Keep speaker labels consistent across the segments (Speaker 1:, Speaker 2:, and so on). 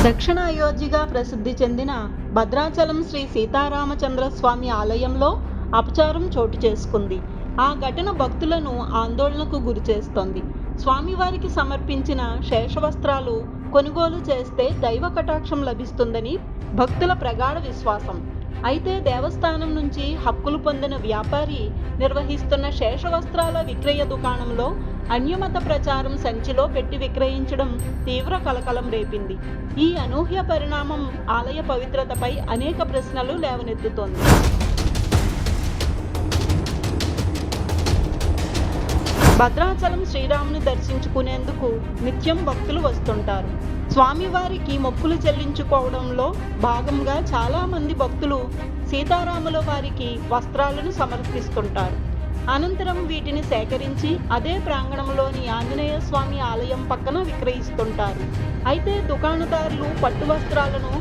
Speaker 1: దక్షిణ అయోధ్యగా ప్రసిద్ధి చెందిన భద్రాచలం శ్రీ సీతారామచంద్ర స్వామి ఆలయంలో అపచారం చోటు చేసుకుంది. ఆ ఘటన భక్తులను ఆందోళనకు గురిచేస్తోంది. స్వామివారికి సమర్పించిన శేషవస్త్రాలు కొనుగోలు చేస్తే దైవ కటాక్షం లభిస్తుందని భక్తుల ప్రగాఢ విశ్వాసం. అయితే దేవస్థానం నుంచి హక్కులు పొందిన వ్యాపారి నిర్వహిస్తున్న శేషవస్త్రాల విక్రయ దుకాణంలో అన్యమత ప్రచారం సంచిలో పెట్టి విక్రయించడం తీవ్ర కలకలం రేపింది. ఈ అనూహ్య పరిణామం ఆలయ పవిత్రతపై అనేక ప్రశ్నలు లేవనెత్తుతోంది. భద్రాచలం శ్రీరాముని దర్శించుకునేందుకు నిత్యం భక్తులు వస్తుంటారు. స్వామివారికి మొక్కులు చెల్లించుకోవడంలో భాగంగా చాలా మంది భక్తులు సీతారాముల వారికి వస్త్రాలను సమర్పిస్తుంటారు. అనంతరం వీటిని సేకరించి అదే ప్రాంగణంలోని ఆంజనేయ స్వామి ఆలయం పక్కన విక్రయిస్తుంటారు. అయితే దుకాణదారులు పట్టు వస్త్రాలను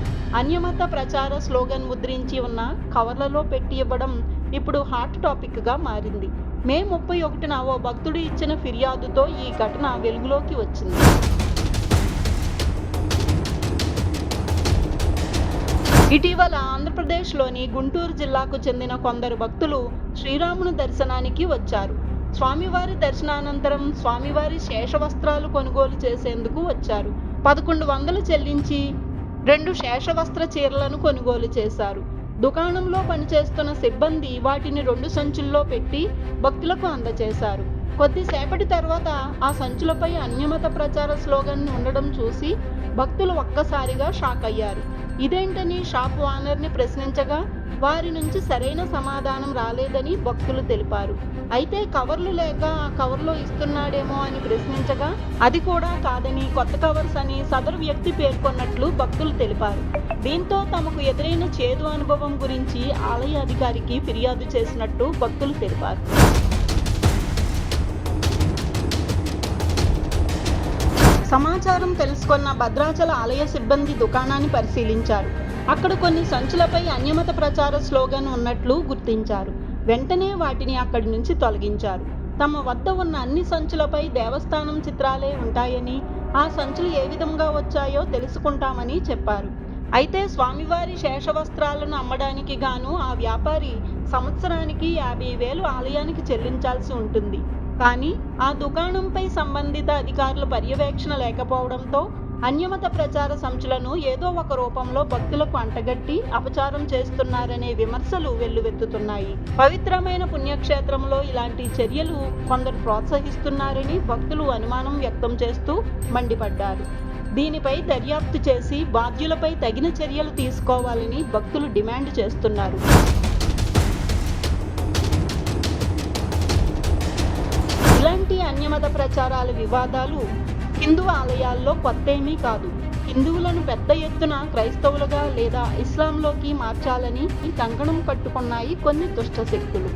Speaker 1: అన్యమత ప్రచార స్లోగన్ ముద్రించి ఉన్న కవర్లలో పెట్టి ఇవ్వడం ఇప్పుడు హాట్ టాపిక్గా మారింది. మే 31న ఓ భక్తుడు ఇచ్చిన ఫిర్యాదుతో ఈ ఘటన వెలుగులోకి వచ్చింది. ఇటీవల ఆంధ్రప్రదేశ్లోని గుంటూరు జిల్లాకు చెందిన కొందరు భక్తులు శ్రీరాముని దర్శనానికి వచ్చారు. స్వామివారి దర్శనానంతరం స్వామివారి శేషవస్త్రాలు కొనుగోలు చేసేందుకు వచ్చారు. 1100 చెల్లించి 2 శేషవస్త్ర చీరలను కొనుగోలు చేశారు. దుకాణంలో పనిచేస్తున్న సిబ్బంది వాటిని 2 సంచుల్లో పెట్టి భక్తులకు అందజేశారు. కొద్దిసేపటి తర్వాత ఆ సంచులపై అన్యమత ప్రచార స్లోగన్ ఉండడం చూసి భక్తులు ఒక్కసారిగా షాక్ అయ్యారు. ఇదేంటని షాప్ ఓనర్ని ప్రశ్నించగా వారి నుంచి సరైన సమాధానం రాలేదని భక్తులు తెలిపారు. అయితే కవర్లు లేక ఆ కవర్లో ఇస్తున్నాడేమో అని ప్రశ్నించగా అది కూడా కాదని కొత్త కవర్స్ అని సదరు వ్యక్తి పేర్కొన్నట్లు భక్తులు తెలిపారు. దీంతో తమకు ఎదురైన చేదు అనుభవం గురించి ఆలయ అధికారికి ఫిర్యాదు చేసినట్టు భక్తులు తెలిపారు. సమాచారం తెలుసుకున్న భద్రాచల ఆలయ సిబ్బంది దుకాణాన్ని పరిశీలించారు. అక్కడ కొన్ని సంచులపై అన్యమత ప్రచార స్లోగన్ ఉన్నట్లు గుర్తించారు. వెంటనే వాటిని అక్కడి నుంచి తొలగించారు. తమ వద్ద ఉన్న అన్ని సంచులపై దేవస్థానం చిత్రాలే ఉంటాయని, ఆ సంచులు ఏ విధంగా వచ్చాయో తెలుసుకుంటామని చెప్పారు. అయితే స్వామివారి శేషవస్త్రాలను అమ్మడానికి గాను ఆ వ్యాపారి సంవత్సరానికి 50,000 ఆలయానికి చెల్లించాల్సి ఉంటుంది. కానీ ఆ దుకాణంపై సంబంధిత అధికారుల పర్యవేక్షణ లేకపోవడంతో అన్యమత ప్రచార సంచులను ఏదో ఒక రూపంలో భక్తులకు అంటగట్టి అపచారం చేస్తున్నారనే విమర్శలు వెల్లువెత్తుతున్నాయి. పవిత్రమైన పుణ్యక్షేత్రంలో ఇలాంటి చర్యలు కొందరు ప్రోత్సహిస్తున్నారని భక్తులు అనుమానం వ్యక్తం చేస్తూ మండిపడ్డారు. దీనిపై దర్యాప్తు చేసి బాధ్యులపై తగిన చర్యలు తీసుకోవాలని భక్తులు డిమాండ్ చేస్తున్నారు. ఇలాంటి అన్యమత ప్రచారాల వివాదాలు హిందూ ఆలయాల్లో కొత్తేమీ కాదు. హిందువులను పెద్ద ఎత్తున క్రైస్తవులుగా లేదా ఇస్లాంలోకి మార్చాలని కంకణం కట్టుకున్నాయి కొన్ని దుష్ట శక్తులు.